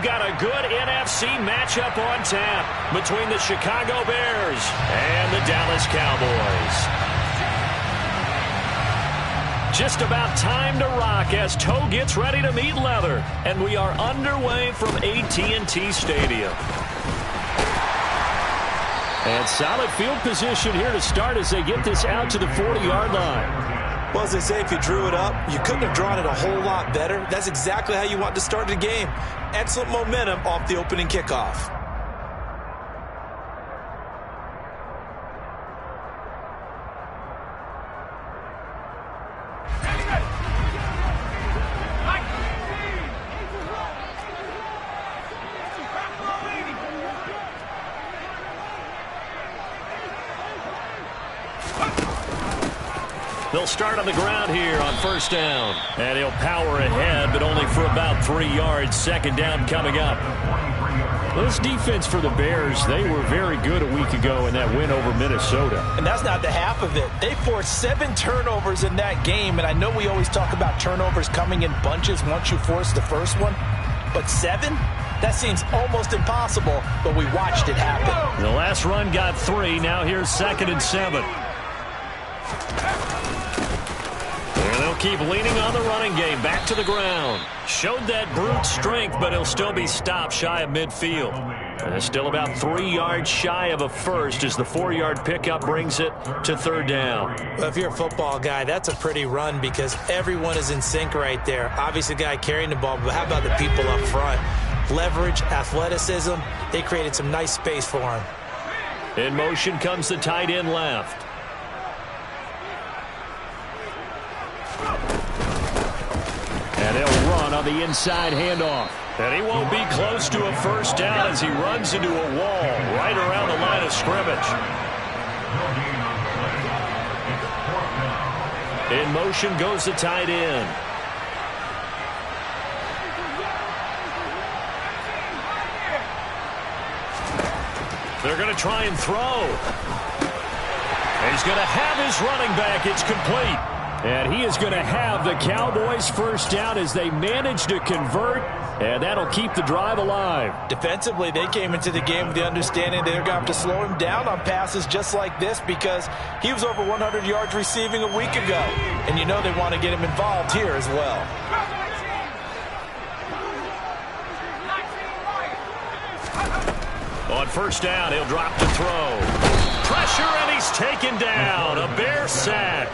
got a good NFC matchup on tap between the Chicago Bears and the Dallas Cowboys. Just about time to rock as Toe gets ready to meet leather. And we are underway from AT&T Stadium. And solid field position here to start as they get this out to the 40-yard line. Well, as they say, if you drew it up, you couldn't have drawn it a whole lot better. That's exactly how you want to start the game. Excellent momentum off the opening kickoff. They'll start on the ground here on first down. And he'll power ahead, but only for about 3 yards. Second down coming up. This defense for the Bears, they were very good a week ago in that win over Minnesota. And that's not the half of it. They forced 7 turnovers in that game. And I know we always talk about turnovers coming in bunches once you force the first one. But 7? That seems almost impossible, but we watched it happen. The last run got 3. Now here's 2nd and 7. And they'll keep leaning on the running game. Back to the ground. Showed that brute strength, but he'll still be stopped shy of midfield. And still about 3 yards shy of a first as the 4-yard pickup brings it to third down. Well, if you're a football guy, that's a pretty run because everyone is in sync right there. Obviously, the guy carrying the ball, but how about the people up front? Leverage, athleticism, they created some nice space for him. In motion comes the tight end left. And they'll run on the inside handoff. And he won't be close to a first down as he runs into a wall right around the line of scrimmage. In motion goes the tight end. They're going to try and throw. And he's going to have his running back. It's complete. And he is going to have the Cowboys first down as they manage to convert, and that'll keep the drive alive. Defensively, they came into the game with the understanding they're going to have to slow him down on passes just like this because he was over 100 yards receiving a week ago. And you know they want to get him involved here as well. On first down, he'll drop to throw. Pressure, and he's taken down. A Bear sack.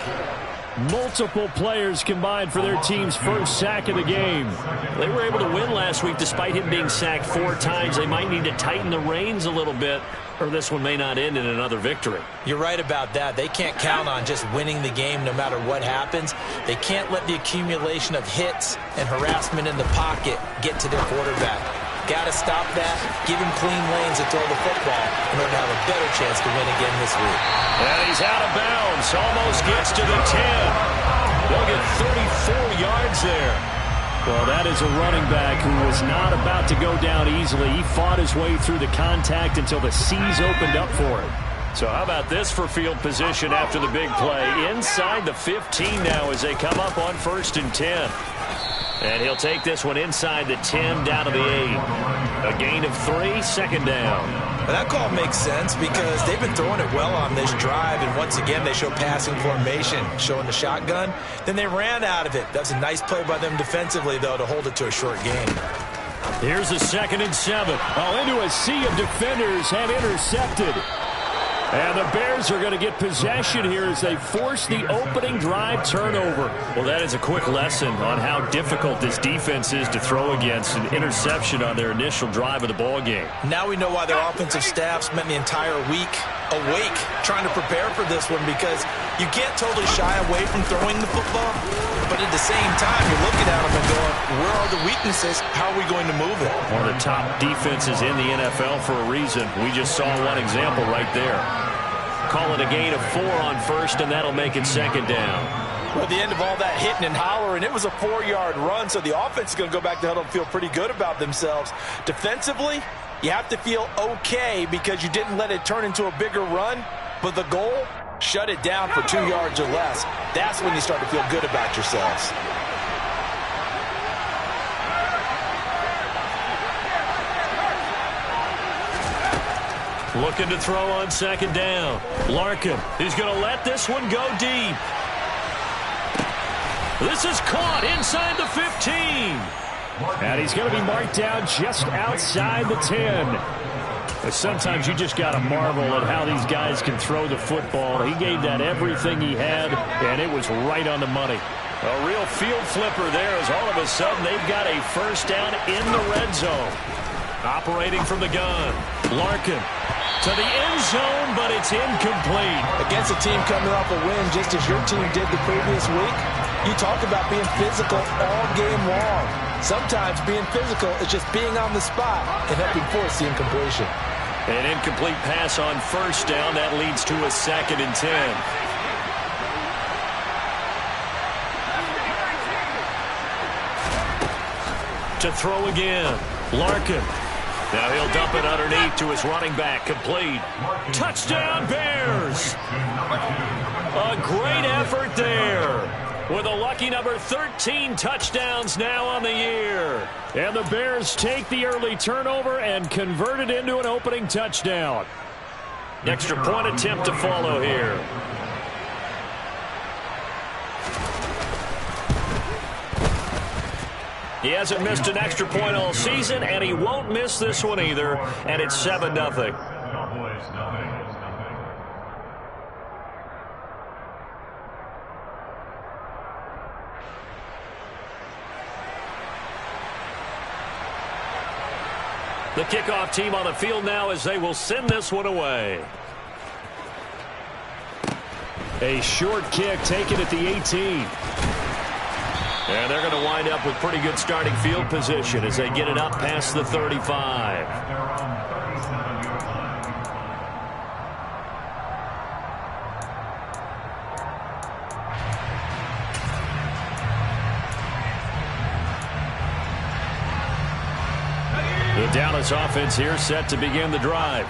Multiple players combined for their team's first sack of the game. They were able to win last week despite him being sacked 4 times. They might need to tighten the reins a little bit, or this one may not end in another victory. You're right about that. They can't count on just winning the game no matter what happens. They can't let the accumulation of hits and harassment in the pocket get to their quarterback. Got to stop that, give him clean lanes to throw the football in order to have a better chance to win again this week. And he's out of bounds, almost gets to the 10. They'll get 34 yards there. Well, that is a running back who was not about to go down easily. He fought his way through the contact until the seas opened up for him. So how about this for field position after the big play? Inside the 15 now as they come up on 1st and 10. And he'll take this one inside the 10 down to the 8. A gain of 3, second down. Well, that call makes sense because they've been throwing it well on this drive. And once again, they show passing formation, showing the shotgun. Then they ran out of it. That was a nice play by them defensively, though, to hold it to a short gain. Here's a 2nd and 7. Oh, into a sea of defenders have intercepted. And the Bears are going to get possession here as they force the opening drive turnover. Well, that is a quick lesson on how difficult this defense is to throw against an interception on their initial drive of the ball game. Now we know why their offensive staff spent the entire week awake trying to prepare for this one because you can't totally shy away from throwing the football, but at the same time, you're looking at them and going, where are the weaknesses? How are we going to move it? One of the top defenses in the NFL for a reason. We just saw one example right there. Call it a gain of 4 on 1st, and that'll make it 2nd down. Well, at the end of all that hitting and hollering, it was a 4-yard run, so the offense is going to go back to huddle and feel pretty good about themselves. Defensively, you have to feel okay because you didn't let it turn into a bigger run, but the goal, shut it down for 2 yards or less. That's when you start to feel good about yourselves. Looking to throw on second down. Larkin is going to let this one go deep. This is caught inside the 15. And he's going to be marked down just outside the 10. But sometimes you just got to marvel at how these guys can throw the football. He gave that everything he had, and it was right on the money. A real field flipper there as all of a sudden they've got a first down in the red zone. Operating from the gun. Larkin to the end zone, but it's incomplete. Against a team coming off a win just as your team did the previous week, you talk about being physical all game long. Sometimes being physical is just being on the spot and helping force the incompletion. An incomplete pass on first down. That leads to a 2nd and 10. To throw again. Larkin. Now he'll dump it underneath to his running back. Complete. Touchdown, Bears! A great effort there. With a lucky number 13 touchdowns now on the year. And the Bears take the early turnover and convert it into an opening touchdown. Extra point attempt to follow here. He hasn't missed an extra point all season, and he won't miss this one either, and it's 7-0. The kickoff team on the field now as they will send this one away. A short kick taken at the 18. And they're going to wind up with pretty good starting field position as they get it up past the 35. The Dallas offense here set to begin the drive.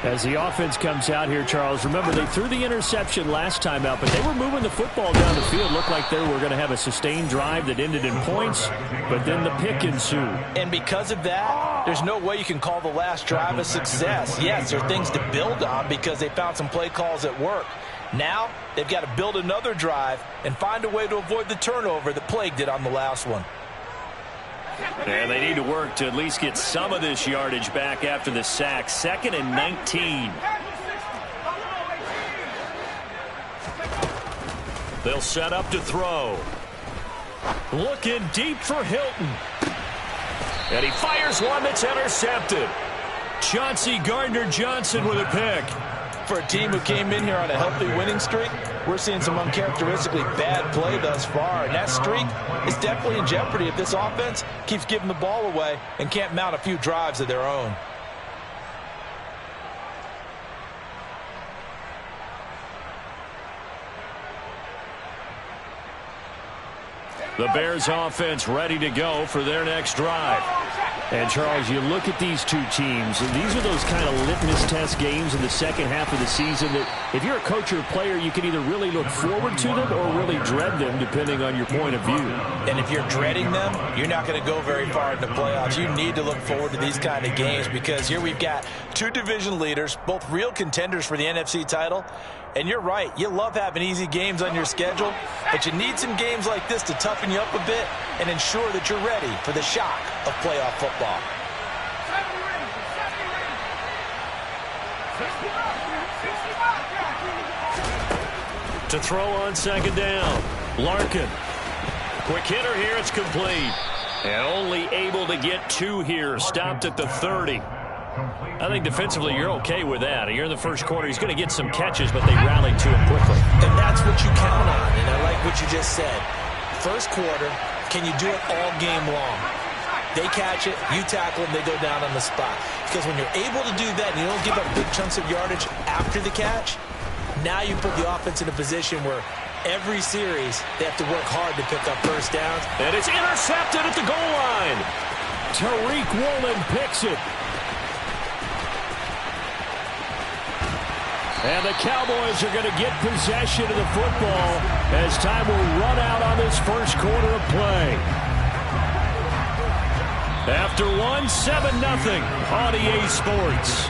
As the offense comes out here, Charles, remember they threw the interception last time out, but they were moving the football down the field. Looked like they were going to have a sustained drive that ended in points, but then the pick ensued. And because of that, there's no way you can call the last drive a success. Yes, there are things to build on because they found some play calls that work. Now, they've got to build another drive and find a way to avoid the turnover that plagued it on the last one. And they need to work to at least get some of this yardage back after the sack. 2nd and 19. They'll set up to throw. Looking deep for Hilton. And he fires one that's intercepted. Chauncey Gardner-Johnson with a pick. For a team who came in here on a healthy winning streak, we're seeing some uncharacteristically bad play thus far, and that streak is definitely in jeopardy if this offense keeps giving the ball away and can't mount a few drives of their own. The Bears offense ready to go for their next drive. And, Charles, you look at these two teams, and these are those kind of litmus test games in the second half of the season that if you're a coach or a player, you can either really look forward to them or really dread them, depending on your point of view. And if you're dreading them, you're not going to go very far in the playoffs. You need to look forward to these kind of games because here we've got two division leaders, both real contenders for the NFC title. And you're right, you love having easy games on your schedule, but you need some games like this to toughen you up a bit and ensure that you're ready for the shock of playoff football. To throw on second down, Larkin. Quick hitter here, it's complete. And only able to get two here, stopped at the 30. I think defensively you're okay with that. You're in the first quarter. He's going to get some catches, but they rallied to him quickly. And that's what you count on, and I like what you just said. First quarter, can you do it all game long? They catch it, you tackle them, they go down on the spot. Because when you're able to do that and you don't give up big chunks of yardage after the catch, now you put the offense in a position where every series they have to work hard to pick up first downs. And it's intercepted at the goal line. Tariq Woolen picks it. And the Cowboys are going to get possession of the football as time will run out on this first quarter of play. After 1, 7-0 on EA Sports.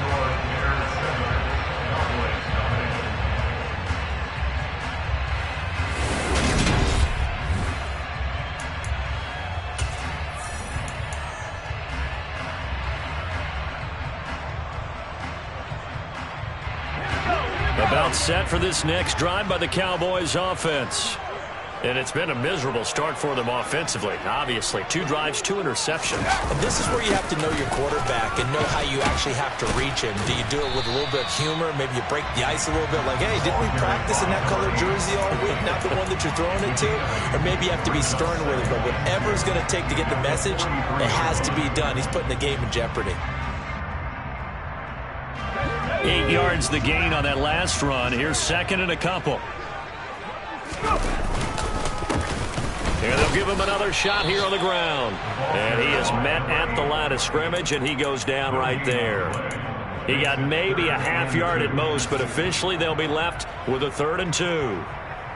About set for this next drive by the Cowboys offense. And it's been a miserable start for them offensively. Obviously, 2 drives, 2 interceptions. And this is where you have to know your quarterback and know how you actually have to reach him. Do you do it with a little bit of humor? Maybe you break the ice a little bit like, hey, didn't we practice in that color jersey all week, not the one that you're throwing it to? Or maybe you have to be stern with it. But whatever it's going to take to get the message, it has to be done. He's putting the game in jeopardy. 8 yards the gain on that last run. Here's second and a couple. And they'll give him another shot here on the ground. And he is met at the line of scrimmage, and he goes down right there. He got maybe a half yard at most, but officially they'll be left with a 3rd and 2.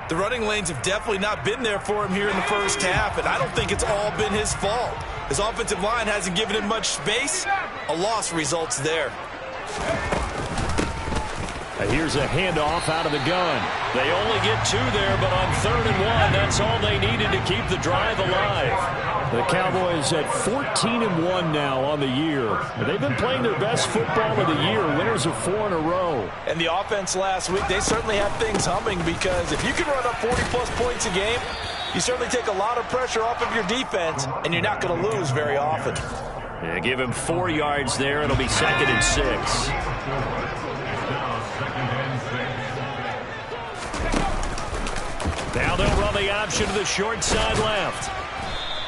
The running lanes have definitely not been there for him here in the first half, and I don't think it's all been his fault. His offensive line hasn't given him much space. A loss results there. Here's a handoff out of the gun. They only get 2 there, but on 3rd and 1, that's all they needed to keep the drive alive. The Cowboys at 14-1 now on the year. They've been playing their best football of the year, winners of 4 in a row. And the offense last week, they certainly have things humming, because if you can run up 40-plus points a game, you certainly take a lot of pressure off of your defense, and you're not going to lose very often. Yeah, give him 4 yards there. It'll be 2nd and 6. Now they'll run the option to the short side left.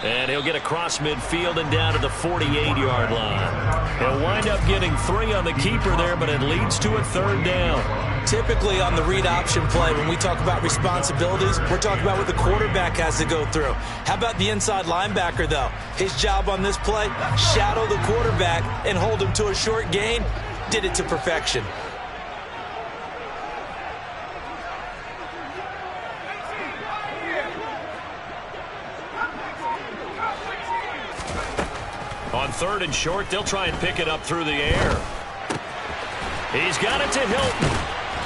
And he'll get across midfield and down to the 48-yard line. He'll wind up getting 3 on the keeper there, but it leads to a 3rd down. Typically on the read option play, when we talk about responsibilities, we're talking about what the quarterback has to go through. How about the inside linebacker, though? His job on this play, shadow the quarterback and hold him to a short gain. Did it to perfection. On 3rd and short, they'll try and pick it up through the air. He's got it to Hilton.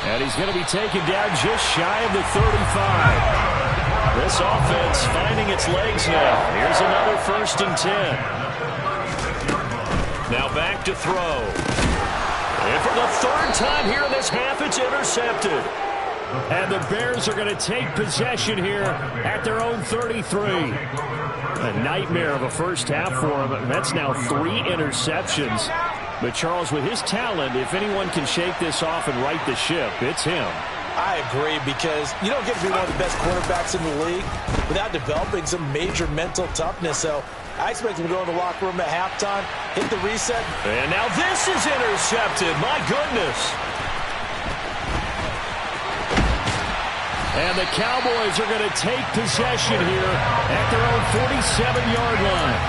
And he's going to be taken down just shy of the 35. This offense finding its legs now. Here's another 1st and 10. Now back to throw. And for the 3rd time here in this half, it's intercepted. And the Bears are going to take possession here at their own 33. A nightmare of a first half for him. That's now 3 interceptions. But, Charles, with his talent, if anyone can shake this off and right the ship, it's him. I agree, because you don't get to be one of the best quarterbacks in the league without developing some major mental toughness. So I expect him to go in the locker room at halftime, hit the reset. And now this is intercepted. My goodness. And the Cowboys are going to take possession here at their own 47-yard line.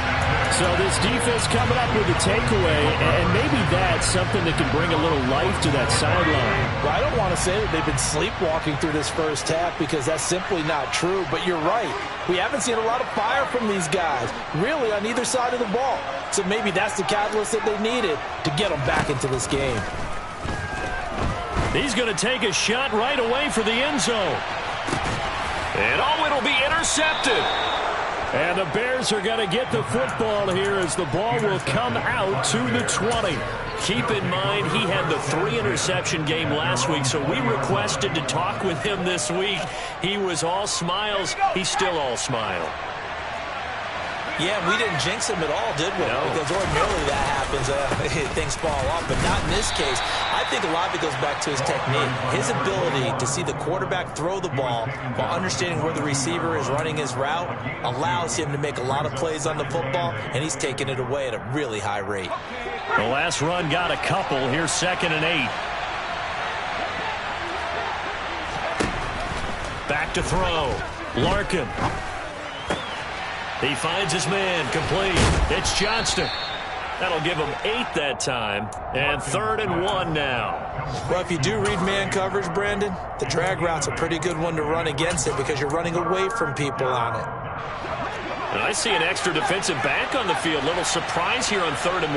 So this defense coming up with a takeaway, and maybe that's something that can bring a little life to that sideline. Well, I don't want to say that they've been sleepwalking through this first half, because that's simply not true. But you're right. We haven't seen a lot of fire from these guys, really, on either side of the ball. So maybe that's the catalyst that they needed to get them back into this game. He's going to take a shot right away for the end zone. And it'll be intercepted. And the Bears are going to get the football here as the ball will come out to the 20. Keep in mind, he had the 3-interception game last week, so we requested to talk with him this week. He was all smiles. He's still all smile. Yeah, we didn't jinx him at all, did we? No. Because ordinarily that happens. Things fall off, but not in this case. I think a lot of it goes back to his technique. His ability to see the quarterback throw the ball while understanding where the receiver is running his route allows him to make a lot of plays on the football, and he's taking it away at a really high rate. The last run got a couple. Here's 2nd and 8. Back to throw. Larkin. He finds his man, complete. It's Johnston. That'll give him 8 that time. And 3rd and 1 now. Well, if you do read man coverage, Brandon, the drag route's a pretty good one to run against it, because you're running away from people on it. And I see an extra defensive back on the field. Little surprise here on 3rd and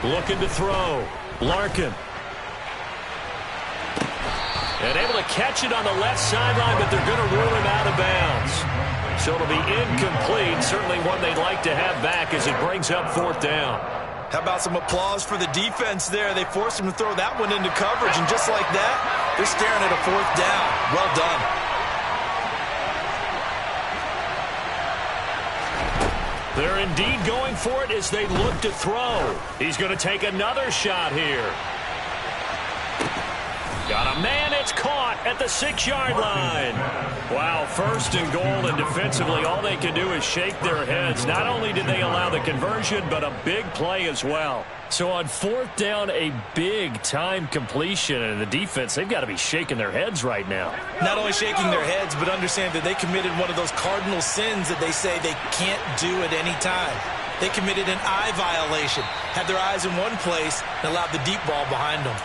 1. Looking to throw. Larkin. And able to catch it on the left sideline, but they're going to rule him out of bounds. So it'll be incomplete. Certainly one they'd like to have back as it brings up 4th down. How about some applause for the defense there? They forced him to throw that one into coverage, and just like that, they're staring at a 4th down. Well done. They're indeed going for it as they look to throw. He's going to take another shot here. Got a man, it's caught at the 6-yard line. Wow, 1st and goal, and defensively all they can do is shake their heads. Not only did they allow the conversion, but a big play as well. So on 4th down, a big-time completion, and the defense, they've got to be shaking their heads right now. Not only shaking their heads, but understand that they committed one of those cardinal sins that they say they can't do at any time. They committed an eye violation, had their eyes in one place, and allowed the deep ball behind them.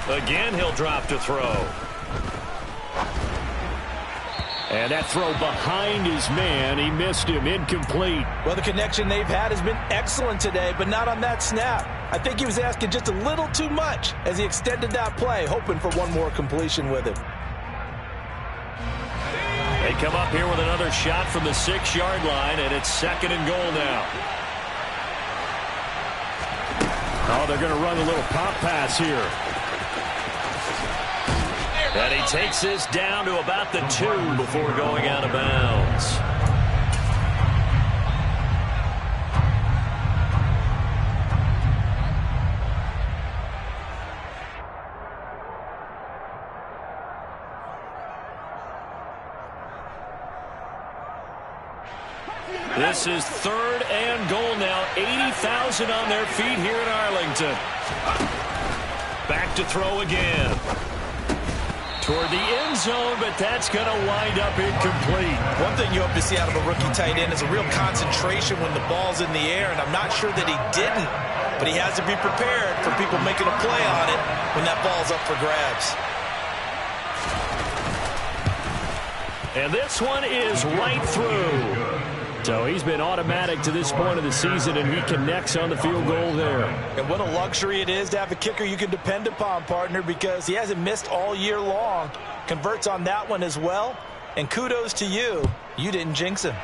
Again, he'll drop to throw. And that throw behind his man. He missed him. Incomplete. Well, the connection they've had has been excellent today, but not on that snap. I think he was asking just a little too much as he extended that play, hoping for one more completion with him. They come up here with another shot from the 6-yard line, and it's 2nd and goal now. Oh, they're going to run a little pop pass here. And he takes this down to about the 2 before going out of bounds. This is 3rd and goal now. 80,000 on their feet here in Arlington. Back to throw again. Toward the end zone, but that's going to wind up incomplete. One thing you hope to see out of a rookie tight end is a real concentration when the ball's in the air, and I'm not sure that he didn't, but he has to be prepared for people making a play on it when that ball's up for grabs. And this one is right through. So he's been automatic to this point of the season, and he connects on the field goal there. And what a luxury it is to have a kicker you can depend upon, partner, because he hasn't missed all year long. Converts on that one as well. And kudos to you. You didn't jinx him.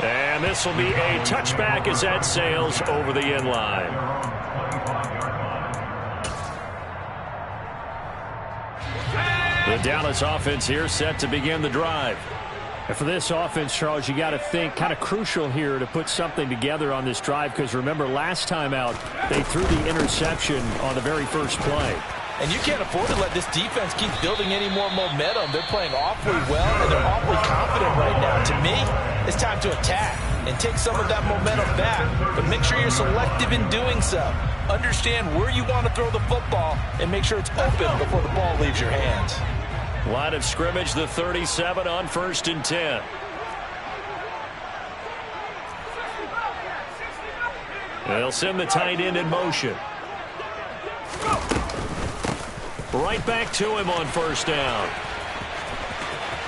And this will be a touchback as that sails over the end line. The Dallas offense here set to begin the drive. And for this offense, Charles, you got to think kind of crucial here to put something together on this drive, because remember last time out they threw the interception on the very first play. And you can't afford to let this defense keep building any more momentum. They're playing awfully well, and they're awfully confident right now. To me, it's time to attack and take some of that momentum back, but make sure you're selective in doing so. Understand where you want to throw the football and make sure it's open before the ball leaves your hands. Line of scrimmage, the 37 on 1st and 10. They'll send the tight end in motion. Right back to him on 1st down.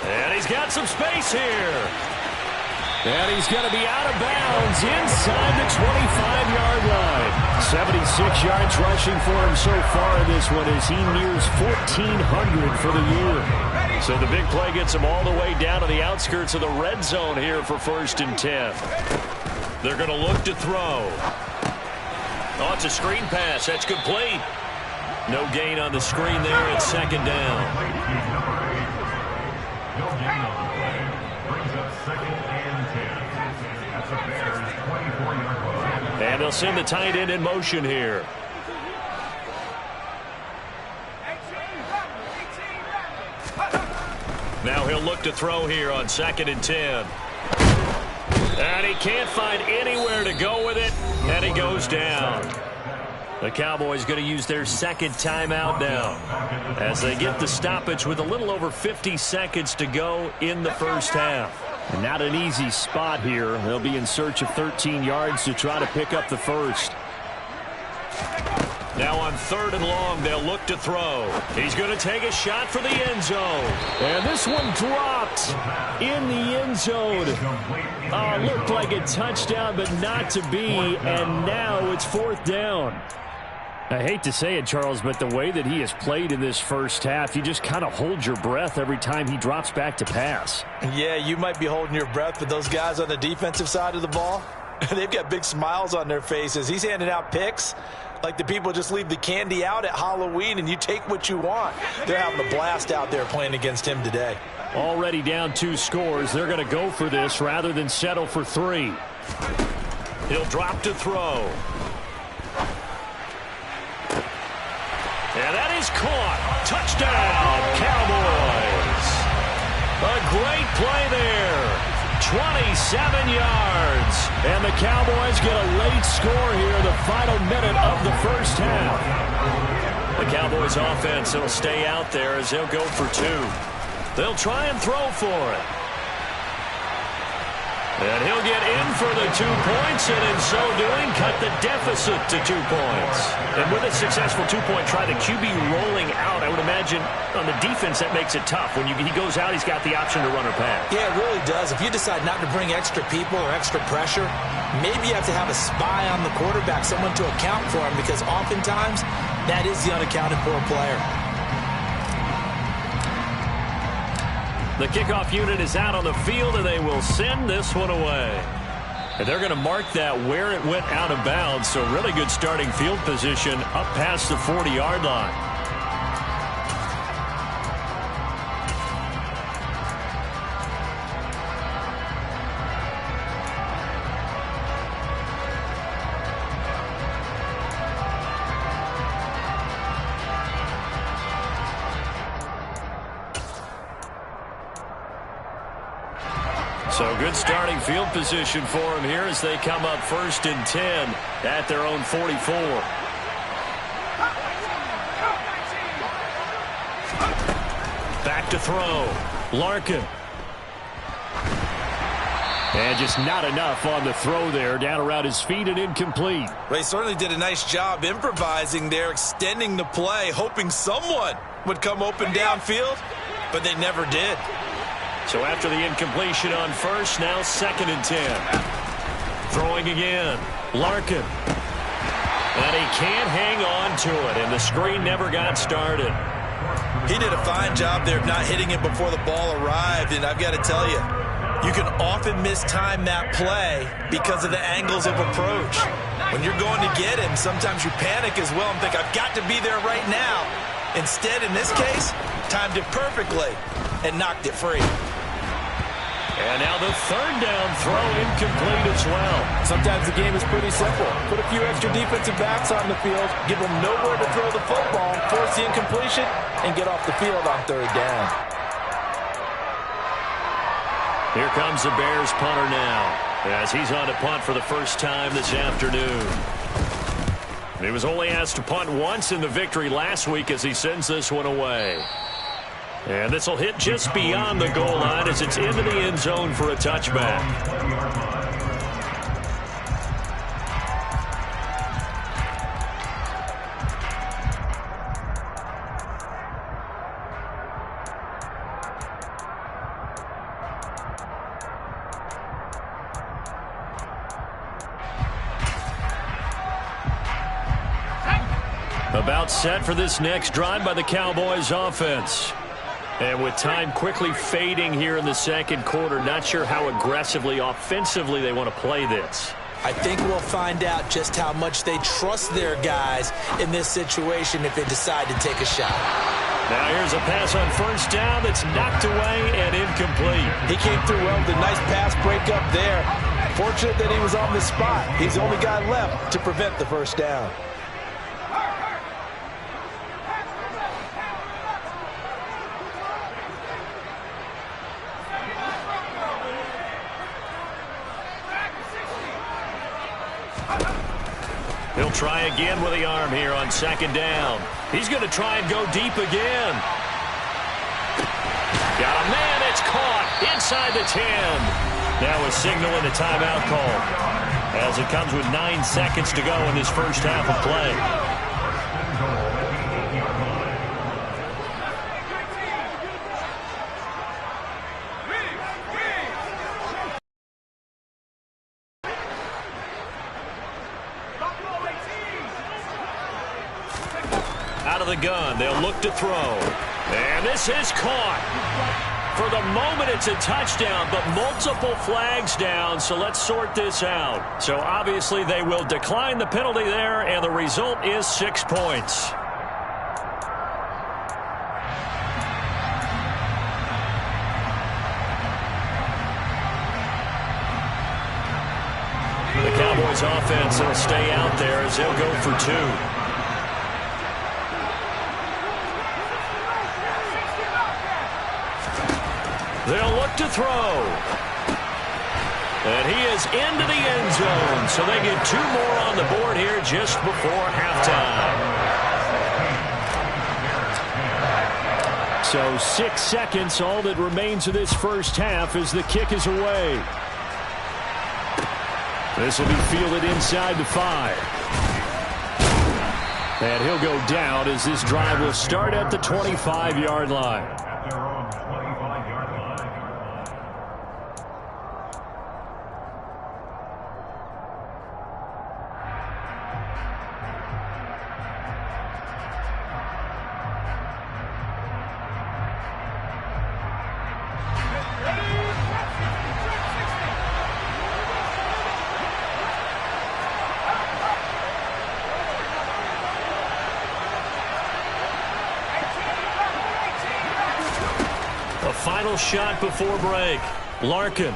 And he's got some space here. And he's going to be out of bounds inside the 25-yard line. 76 yards rushing for him so far in this one as he nears 1,400 for the year. So the big play gets him all the way down to the outskirts of the red zone here for 1st and 10. They're going to look to throw. Oh, it's a screen pass. That's complete. No gain on the screen there. It's 2nd down. And they'll send the tight end in motion here. Now he'll look to throw here on 2nd and 10. And he can't find anywhere to go with it, and he goes down. The Cowboys going to use their 2nd timeout now as they get the stoppage with a little over 50 seconds to go in the first half. And not an easy spot here. They'll be in search of 13 yards to try to pick up the first. Now on 3rd and long, they'll look to throw. He's going to take a shot for the end zone. And this one dropped in the end zone. Looked like a touchdown, but not to be. And now it's 4th down. I hate to say it, Charles, but the way that he has played in this first half, you just kind of hold your breath every time he drops back to pass. Yeah, you might be holding your breath, but those guys on the defensive side of the ball, they've got big smiles on their faces. He's handing out picks like the people just leave the candy out at Halloween and you take what you want. They're having a blast out there playing against him today. Already down 2 scores. They're going to go for this rather than settle for 3. He'll drop to throw. And that is caught. Touchdown, Cowboys. A great play there. 27 yards. And the Cowboys get a late score here, the final minute of the first half. The Cowboys offense will stay out there as they'll go for 2. They'll try and throw for it. And he'll get in for the 2 points, and in so doing, cut the deficit to 2 points. And with a successful 2-point try, the QB rolling out, I would imagine on the defense that makes it tough. When he goes out, he's got the option to run or pass. Yeah, it really does. If you decide not to bring extra people or extra pressure, maybe you have to have a spy on the quarterback, someone to account for him, because oftentimes that is the unaccounted for player. The kickoff unit is out on the field, and they will send this one away. And they're going to mark that where it went out of bounds, so really good starting field position up past the 40-yard line. So good starting field position for them here as they come up 1st and 10 at their own 44. Back to throw. Larkin. And just not enough on the throw there. Down around his feet and incomplete. They certainly did a nice job improvising there, extending the play, hoping someone would come open downfield, but they never did. So after the incompletion on 1st, now 2nd and 10. Throwing again. Larkin. And he can't hang on to it, and the screen never got started. He did a fine job there of not hitting it before the ball arrived, and I've got to tell you, you can often mistime that play because of the angles of approach. When you're going to get him, sometimes you panic as well and think, I've got to be there right now. Instead, in this case, timed it perfectly and knocked it free. And now the 3rd down throw incomplete as well. Sometimes the game is pretty simple. Put a few extra defensive backs on the field, give them nowhere to throw the football, force the incompletion, and get off the field on 3rd down. Here comes the Bears punter now, as he's on to punt for the first time this afternoon. He was only asked to punt once in the victory last week as he sends this one away. And this will hit just beyond the goal line as it's into the end zone for a touchback. About set for this next drive by the Cowboys offense. And with time quickly fading here in the 2nd quarter, not sure how aggressively, offensively they want to play this. I think we'll find out just how much they trust their guys in this situation if they decide to take a shot. Now here's a pass on 1st down that's knocked away and incomplete. He came through well with a nice pass breakup there. Fortunate that he was on the spot. He's the only guy left to prevent the 1st down. He'll try again with the arm here on 2nd down. He's going to try and go deep again. Got a man. It's caught inside the 10. Now a signal and a timeout call, as it comes with 9 seconds to go in this first half of play. Out of the gun, they'll look to throw. And this is caught. For the moment, it's a touchdown, but multiple flags down, so let's sort this out. So obviously they will decline the penalty there, and the result is 6 points. The Cowboys offense will stay out there as they'll go for 2. They'll look to throw. And he is into the end zone. So they get 2 more on the board here just before halftime. So 6 seconds, all that remains of this first half as the kick is away. This will be fielded inside the 5. And he'll go down as this drive will start at the 25-yard line. Final shot before break. Larkin. And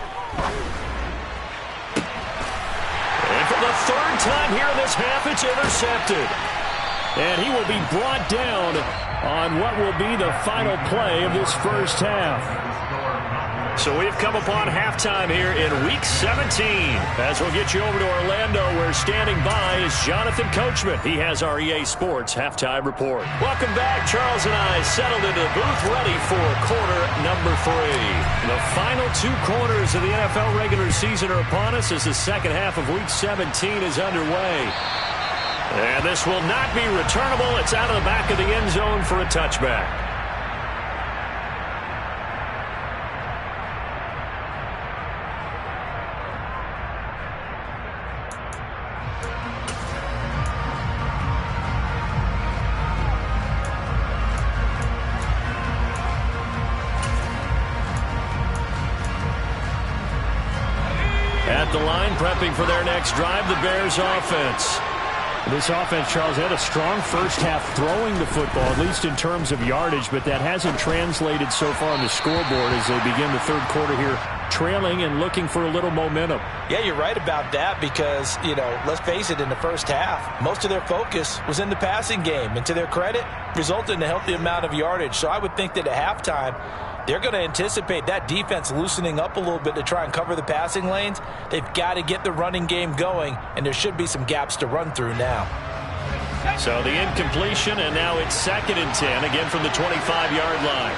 for the 3rd time here in this half, it's intercepted. And he will be brought down on what will be the final play of this first half. So we've come upon halftime here in Week 17. As we'll get you over to Orlando, where standing by is Jonathan Coachman. He has our EA Sports Halftime Report. Welcome back. Charles and I settled into the booth, ready for quarter number 3. The final 2 quarters of the NFL regular season are upon us as the second half of Week 17 is underway. And this will not be returnable. It's out of the back of the end zone for a touchback. At the line, prepping for their next drive, the Bears offense. This offense, Charles, had a strong first half throwing the football, at least in terms of yardage, but that hasn't translated so far on the scoreboard as they begin the third quarter here, trailing and looking for a little momentum. Yeah, you're right about that because, let's face it, in the first half, most of their focus was in the passing game. And to their credit, resulted in a healthy amount of yardage. So I would think that at halftime, they're going to anticipate that defense loosening up a little bit to try and cover the passing lanes. They've got to get the running game going, and there should be some gaps to run through now. So the incompletion, and now it's 2nd and 10, again from the 25-yard line.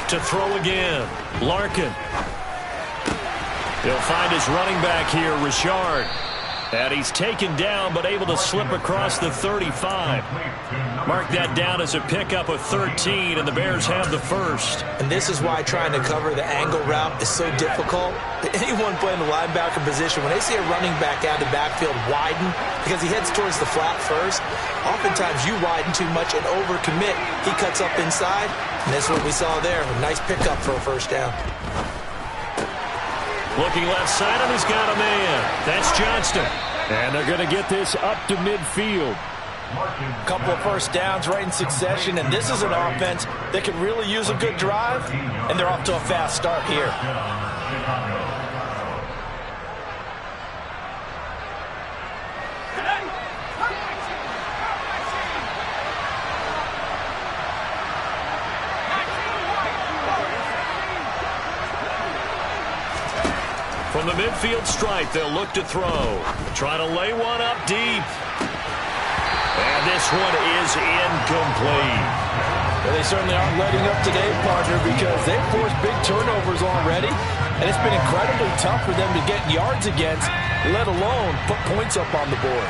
To throw again, Larkin. He'll find his running back here, Richard. And he's taken down, but able to slip across the 35. Mark that down as a pickup of 13, and the Bears have the first. And this is why trying to cover the angle route is so difficult. Anyone playing the linebacker position, when they see a running back out of the backfield widen, because he heads towards the flat first, oftentimes you widen too much and overcommit. He cuts up inside, and that's what we saw there. A nice pickup for a first down. Looking left side, and he's got a man. That's Johnston. And they're going to get this up to midfield. A couple of first downs right in succession, and this is an offense that could really use a good drive, and they're off to a fast start here. From the midfield stripe, they'll look to throw. Try to lay one up deep. And this one is incomplete. Well, they certainly aren't letting up today, partner, because they've forced big turnovers already, and it's been incredibly tough for them to get yards against, let alone put points up on the board.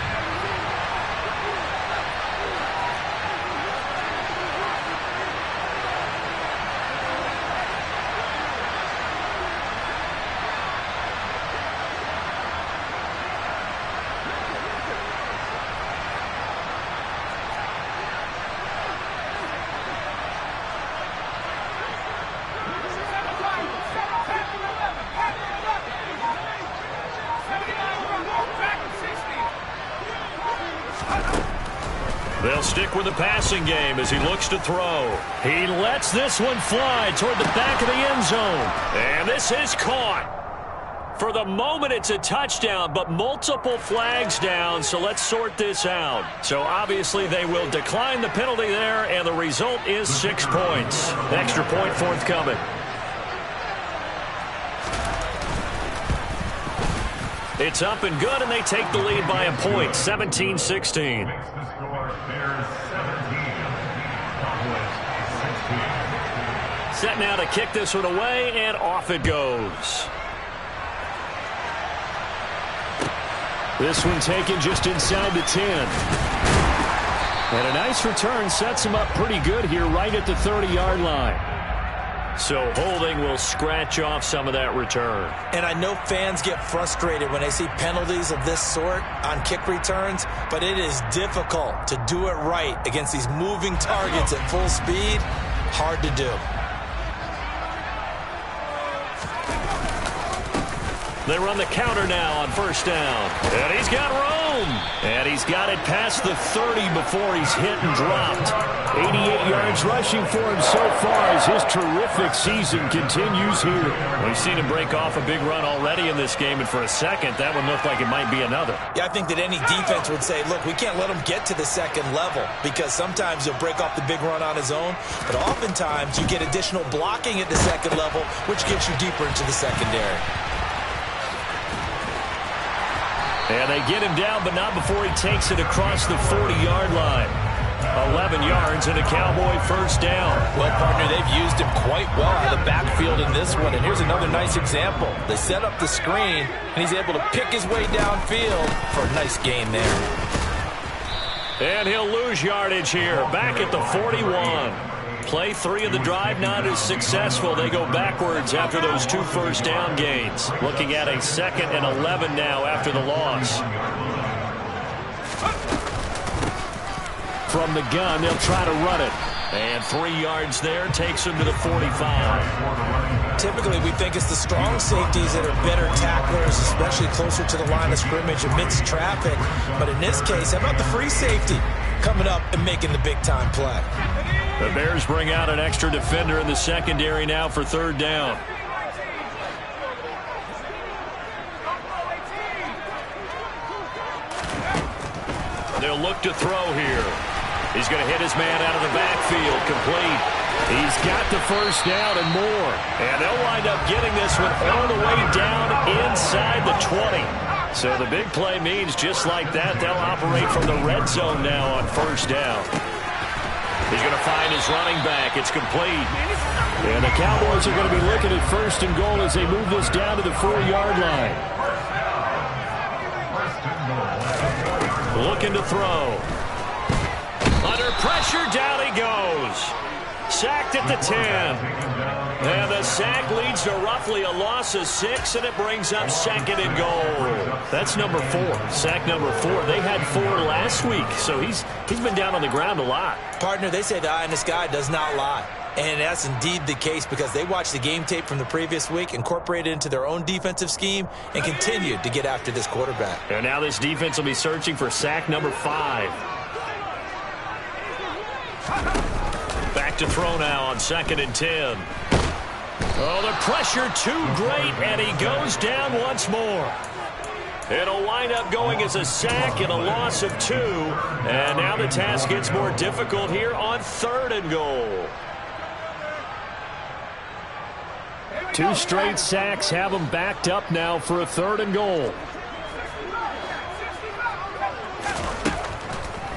They'll stick with the passing game as he looks to throw. He lets this one fly toward the back of the end zone. And this is caught. For the moment, it's a touchdown, but multiple flags down, so let's sort this out. So obviously they will decline the penalty there, and the result is 6 points. Extra point forthcoming. It's up and good, and they take the lead by a point, 17-16. Set now to kick this one away, and off it goes. This one taken just inside the 10. And a nice return sets him up pretty good here right at the 30-yard line. So holding will scratch off some of that return. And I know fans get frustrated when they see penalties of this sort on kick returns, but it is difficult to do it right against these moving targets at full speed. Hard to do. They run the counter now on first down. And he's got room. And he's got it past the 30 before he's hit and dropped. 88 yards rushing for him so far as his terrific season continues here. We've seen him break off a big run already in this game, and for a second, that one looked like it might be another. Yeah, I think that any defense would say, look, we can't let him get to the second level, because sometimes he'll break off the big run on his own, but oftentimes you get additional blocking at the second level, which gets you deeper into the secondary. And they get him down, but not before he takes it across the 40-yard line. 11 yards and a Cowboy first down. Well, partner, they've used him quite well out of the backfield in this one. And here's another nice example. They set up the screen, and he's able to pick his way downfield for a nice gain there. And he'll lose yardage here. Back at the 41. Play 3 of the drive not as successful. They go backwards after those 2 first down gains. Looking at a 2nd and 11 now after the loss. From the gun, they'll try to run it. And 3 yards there takes him to the 45. Typically, we think it's the strong safeties that are better tacklers, especially closer to the line of scrimmage amidst traffic. But in this case, how about the free safety coming up and making the big-time play? The Bears bring out an extra defender in the secondary now for 3rd down. They'll look to throw here. He's going to hit his man out of the backfield, complete. He's got the first down and more. And they'll wind up getting this one all the way down inside the 20. So the big play means just like that, they'll operate from the red zone now on first down. He's going to find his running back. It's complete. And the Cowboys are going to be looking at 1st and goal as they move this down to the 4-yard line. Looking to throw. Under pressure, down he goes. Sacked at the 10. And the sack leads to roughly a loss of 6, and it brings up 2nd and goal. That's number 4. Sack number 4. They had 4 last week, so he's been down on the ground a lot. Partner, they say the eye in the sky does not lie. And that's indeed the case because they watched the game tape from the previous week, incorporated it into their own defensive scheme, and continued to get after this quarterback. And now this defense will be searching for sack number 5. Back to throw now on 2nd and 10. Oh, the pressure too great, and he goes down once more. It'll wind up going as a sack and a loss of 2. And now the task gets more difficult here on 3rd and goal. 2 straight sacks have them backed up now for a 3rd and goal.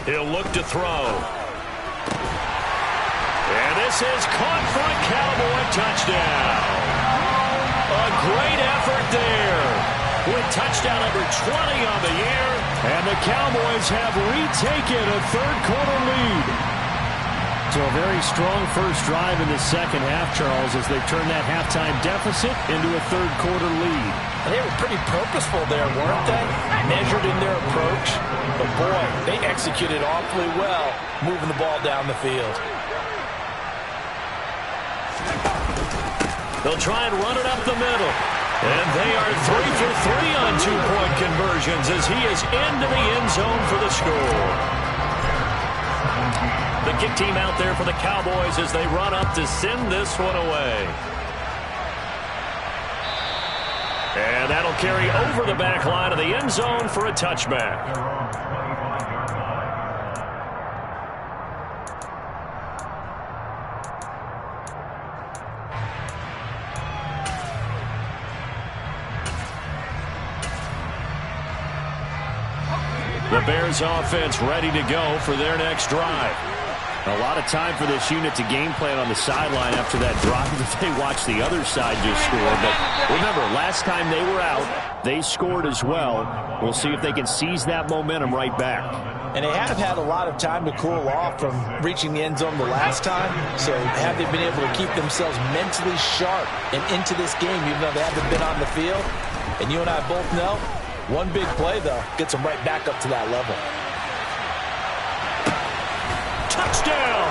He'll look to throw. And This is caught for a Cowboy touchdown. A great effort there with touchdown number 20 on the year. And the Cowboys have retaken a third-quarter lead. So a very strong first drive in the second half, Charles, as they turn that halftime deficit into a third-quarter lead. They were pretty purposeful there, weren't they? Measured in their approach. But, boy, they executed awfully well moving the ball down the field. They'll try and run it up the middle. And they are 3 for 3 on two-point conversions as he is into the end zone for the score. The kick team out there for the Cowboys as they run up to send this one away. And that'll carry over the back line of the end zone for a touchback. The Bears offense ready to go for their next drive. A lot of time for this unit to game plan on the sideline after that drive that they watched the other side just score. But remember, last time they were out, they scored as well. We'll see if they can seize that momentum right back. And they have had a lot of time to cool off from reaching the end zone the last time. So have they been able to keep themselves mentally sharp and into this game, even though they haven't been on the field? And you and I both know, one big play, though, gets them right back up to that level. Touchdown!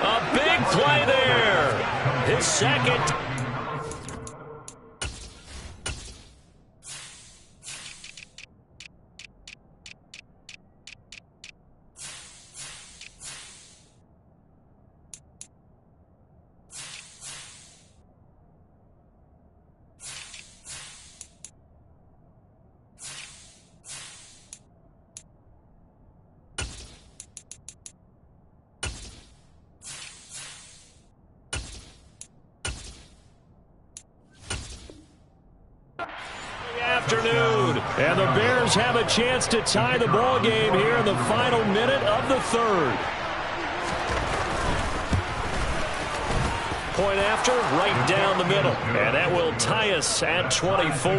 A big play there. His second. Afternoon, and the Bears have a chance to tie the ball game here in the final minute of the third. Point after, right down the middle, and that will tie us at 24.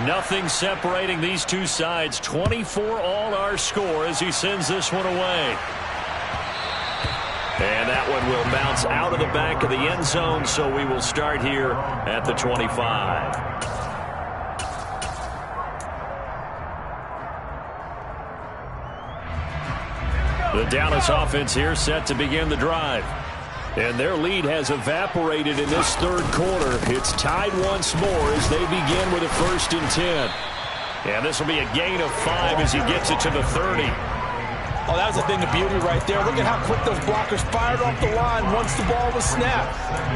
Nothing separating these two sides. 24 all our score as he sends this one away. And that one will bounce out of the back of the end zone, so we will start here at the 25. The Dallas offense here set to begin the drive. And their lead has evaporated in this third quarter. It's tied once more as they begin with a 1st and 10. And this will be a gain of 5 as he gets it to the 30. Oh, that was a thing of beauty right there. Look at how quick those blockers fired off the line once the ball was snapped.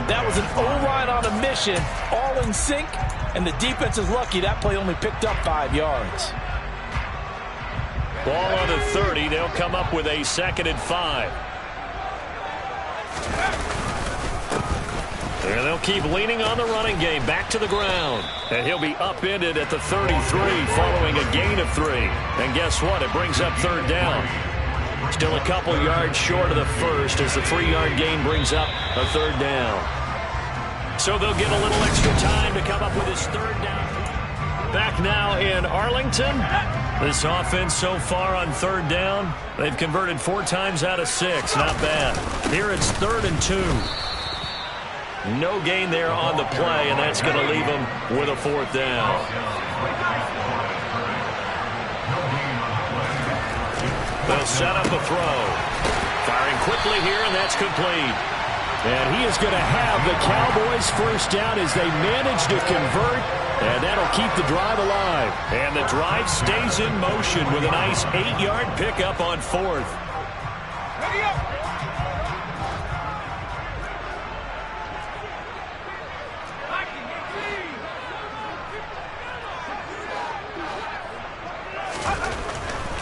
That was an O-line on a mission, all in sync, and the defense is lucky that play only picked up 5 yards. Ball on the 30. They'll come up with a 2nd and 5. And they'll keep leaning on the running game back to the ground. And he'll be upended at the 33 following a gain of 3. And guess what? It brings up 3rd down. Still a couple yards short of the first as the 3-yard gain brings up a 3rd down. So they'll get a little extra time to come up with his 3rd down. Back now in Arlington. This offense so far on 3rd down, they've converted 4 times out of 6. Not bad. Here it's 3rd and 2. No gain there on the play, and that's going to leave them with a 4th down. They'll set up a throw. Firing quickly here, and that's complete. And he is going to have the Cowboys' 1st down as they manage to convert, and that'll keep the drive alive. And the drive stays in motion with a nice 8-yard pickup on 4th. Ready up.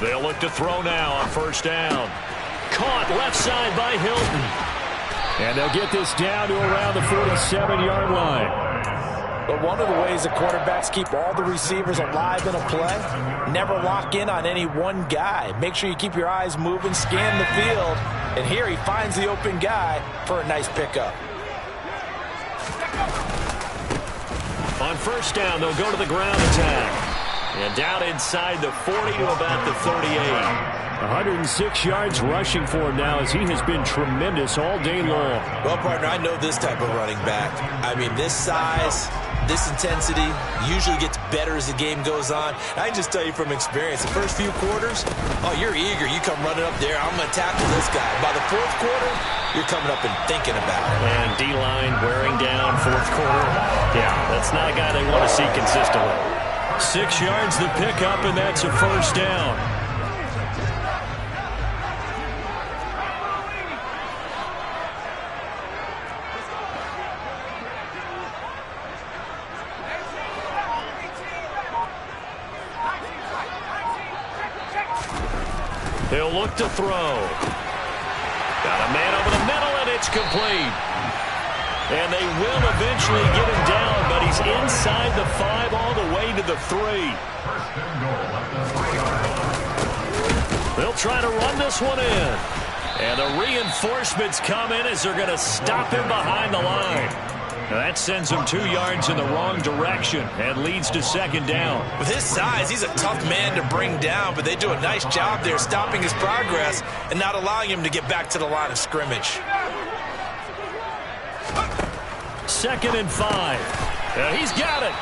They'll look to throw now on 1st down. caught left side by Hilton. And they'll get this down to around the 47-yard line. But one of the ways the quarterbacks keep all the receivers alive in a play, never lock in on any one guy. Make sure you keep your eyes moving, scan the field, and here he finds the open guy for a nice pickup. On first down, they'll go to the ground attack. And down inside the 40 to about the 38. 106 yards rushing for him now as he has been tremendous all day long. Well, partner, I know this type of running back. I mean, this size, this intensity usually gets better as the game goes on. I can just tell you from experience, the first few quarters, oh, you're eager. You come running up there, I'm going to tackle this guy. By the fourth quarter, you're coming up and thinking about it. And D-line wearing down fourth quarter. Yeah, that's not a guy they want to see consistently. 6 yards the pickup, and that's a first down. He'll look to throw. Got a man over the middle, and it's complete. And they will eventually get him down, but he's inside the 5 all the way to the 3. They'll try to run this one in. And the reinforcements come in as they're going to stop him behind the line. Now that sends him 2 yards in the wrong direction and leads to second down. With his size, he's a tough man to bring down, but they do a nice job there stopping his progress and not allowing him to get back to the line of scrimmage. 2nd and 5. And he's got it.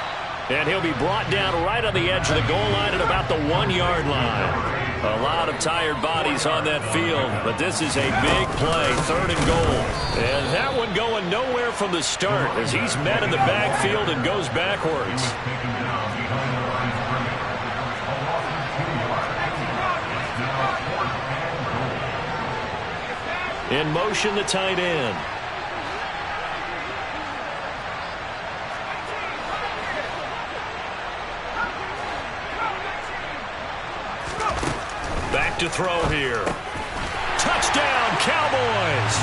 And he'll be brought down right on the edge of the goal line at about the 1-yard line. A lot of tired bodies on that field, but this is a big play, 3rd and goal. And that one going nowhere from the start as he's met in the backfield and goes backwards. In motion, the tight end. Back to throw here. Touchdown, Cowboys!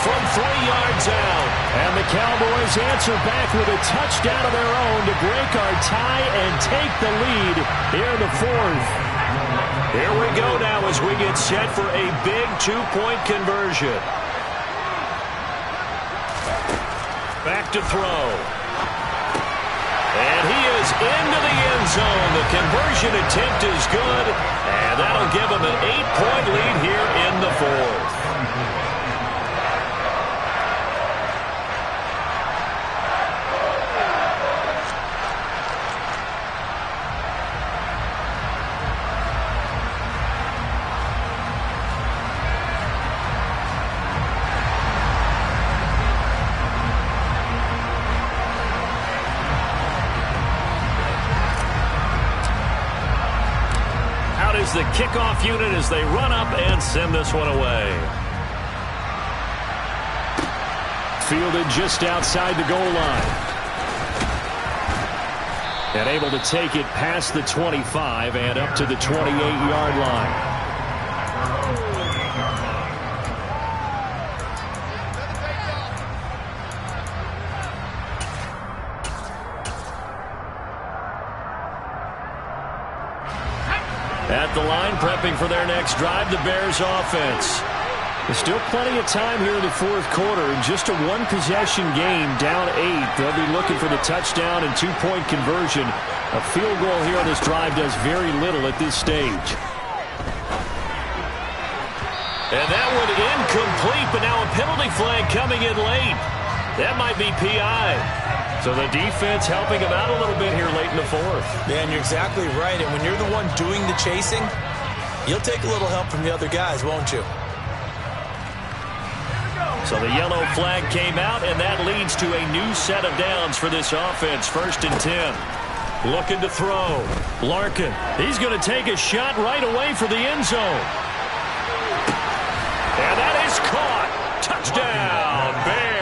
From 3 yards out. And the Cowboys answer back with a touchdown of their own to break our tie and take the lead here in the 4th. Here we go now as we get set for a big 2-point conversion. Back to throw. And he is into the end zone. The conversion attempt is good, and that'll give him an 8-point lead here in the 4th. The kickoff unit as they run up and send this one away. Fielded just outside the goal line. And able to take it past the 25 and up to the 28-yard line. At the line, prepping for their next drive, the Bears offense. There's still plenty of time here in the 4th quarter. In just a 1-possession game, down 8. They'll be looking for the touchdown and 2-point conversion. A field goal here on this drive does very little at this stage. And that one incomplete, but now a penalty flag coming in late. That might be PI. So the defense helping him out a little bit here late in the 4th. Yeah, and you're exactly right. And when you're the one doing the chasing, you'll take a little help from the other guys, won't you? So the yellow flag came out, and that leads to a new set of downs for this offense. 1st and 10. Looking to throw. Larkin. He's going to take a shot right away for the end zone. And that is caught. Touchdown, Bears.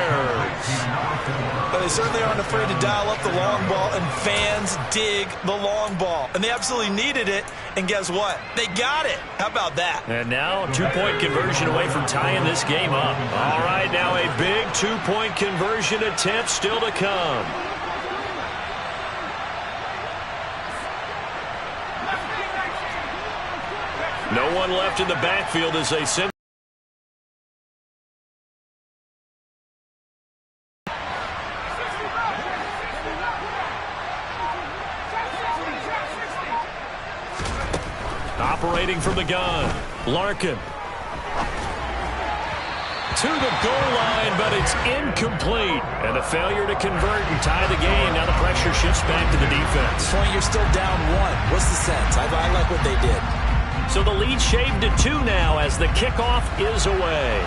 But they certainly are aren't afraid to dial up the long ball, and fans dig the long ball. And they absolutely needed it, and guess what? They got it. How about that? And now, two-point conversion away from tying this game up. All right, now a big two-point conversion attempt still to come. No one left in the backfield as they send. Operating from the gun, Larkin. To the goal line, but it's incomplete. And a failure to convert and tie the game. Now the pressure shifts back to the defense. Point, you're still down 1. What's the sense? I like what they did. So the lead shaved to 2 now as the kickoff is away.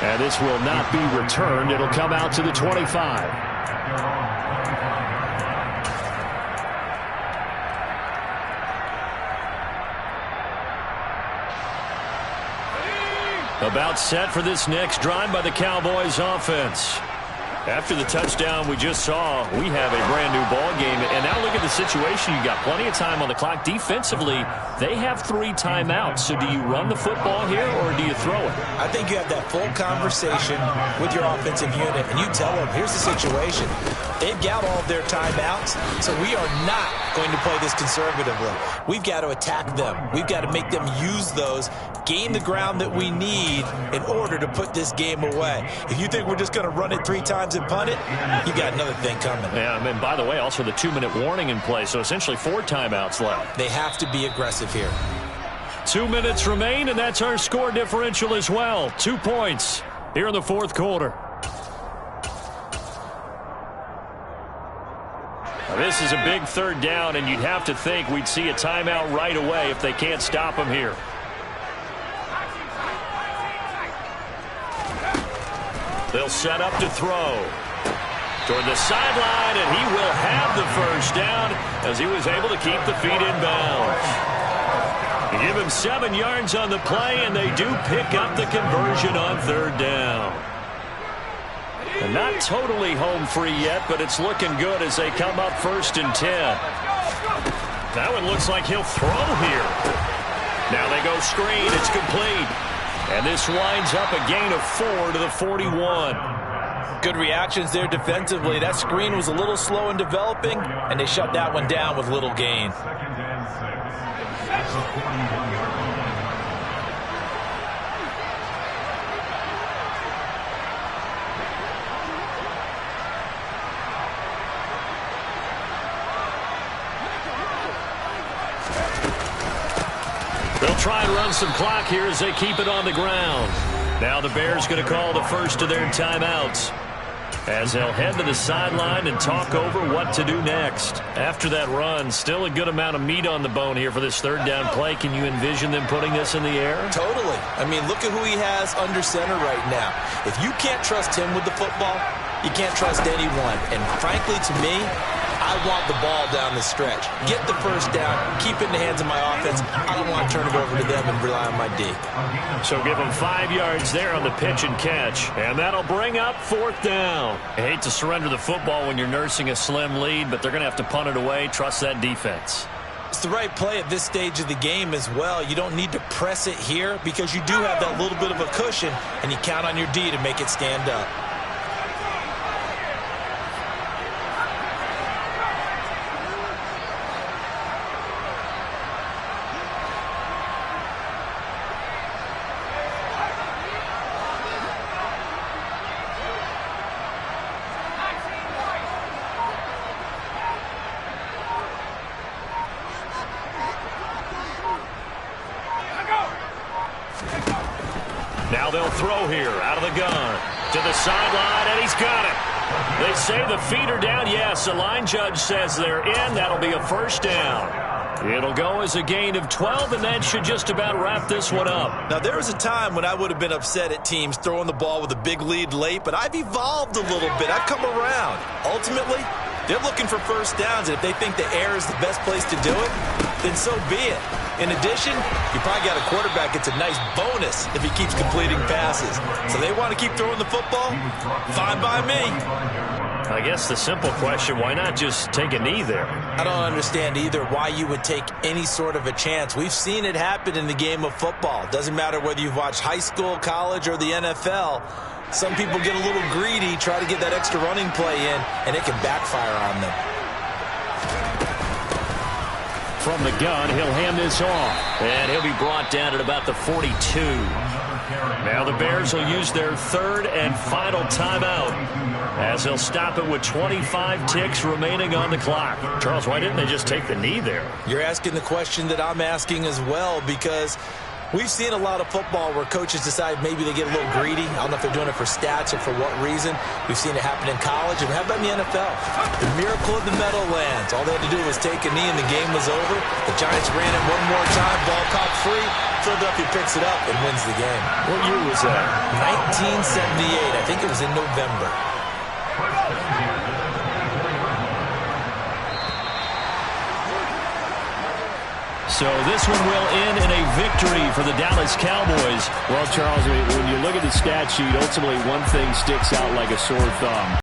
And this will not be returned. It'll come out to the 25. About set for this next drive by the Cowboys offense. After the touchdown we just saw, we have a brand-new ball game. And now look at the situation. You got plenty of time on the clock. Defensively, they have 3 timeouts. So do you run the football here or do you throw it? I think you have that full conversation with your offensive unit, and you tell them, here's the situation. They've got all of their timeouts, so we are not going to play this conservatively. We've got to attack them. We've got to make them use those, gain the ground that we need in order to put this game away. If you think we're just going to run it 3 times and punt it, you got another thing coming. Yeah, and by the way, also the 2-minute warning in play, so essentially 4 timeouts left. They have to be aggressive here. 2 minutes remain, and that's our score differential as well. 2 points here in the fourth quarter. Now, this is a big third down, and you'd have to think we'd see a timeout right away if they can't stop them here. They'll set up to throw. Toward the sideline, and he will have the first down as he was able to keep the feet in bounds. You give him 7 yards on the play, and they do pick up the conversion on third down. And not totally home free yet, but it's looking good as they come up 1st and 10. That one looks like he'll throw here. Now they go screen. It's complete. And this winds up a gain of 4 to the 41. Good reactions there defensively. That screen was a little slow in developing, and they shut that one down with little gain. They'll try and run some clock here as they keep it on the ground. Now the Bears going to call the first of their timeouts as they'll head to the sideline and talk over what to do next. After that run, still a good amount of meat on the bone here for this third down play. Can you envision them putting this in the air? Totally. I mean, look at who he has under center right now. If you can't trust him with the football, you can't trust anyone. And frankly, to me, I want the ball down the stretch. Get the first down, keep it in the hands of my offense. I don't want to turn it over to them and rely on my D. So give them 5 yards there on the pitch and catch. And that'll bring up 4th down. I hate to surrender the football when you're nursing a slim lead, but they're going to have to punt it away. Trust that defense. It's the right play at this stage of the game as well. You don't need to press it here because you do have that little bit of a cushion, and you count on your D to make it stand up. Now they'll throw here out of the gun to the sideline, and he's got it. They say the feet are down. Yes, the line judge says they're in. That'll be a first down. It'll go as a gain of 12, and that should just about wrap this one up. Now, there was a time when I would have been upset at teams throwing the ball with a big lead late, but I've evolved a little bit. I've come around. Ultimately, they're looking for first downs, and if they think the air is the best place to do it, then so be it. In addition, you probably got a quarterback that's a nice bonus if he keeps completing passes. So they want to keep throwing the football? Fine by me. I guess the simple question, why not just take a knee there? I don't understand either why you would take any sort of a chance. We've seen it happen in the game of football. Doesn't matter whether you've watched high school, college, or the NFL. Some people get a little greedy, try to get that extra running play in, and it can backfire on them. From the gun, he'll hand this off. And he'll be brought down at about the 42. Now the Bears will use their third and final timeout, as they'll stop it with 25 ticks remaining on the clock. Charles, why didn't they just take the knee there? You're asking the question that I'm asking as well, because we've seen a lot of football where coaches decide maybe they get a little greedy. I don't know if they're doing it for stats or for what reason. We've seen it happen in college, and how about in the NFL? The miracle of the Meadowlands. All they had to do was take a knee, and the game was over. The Giants ran it one more time, ball caught free. Philadelphia picks it up and wins the game. What year was that? 1978. I think it was in November. So this one will end in a victory for the Dallas Cowboys. Well, Charles, when you look at the stat sheet, ultimately one thing sticks out like a sore thumb.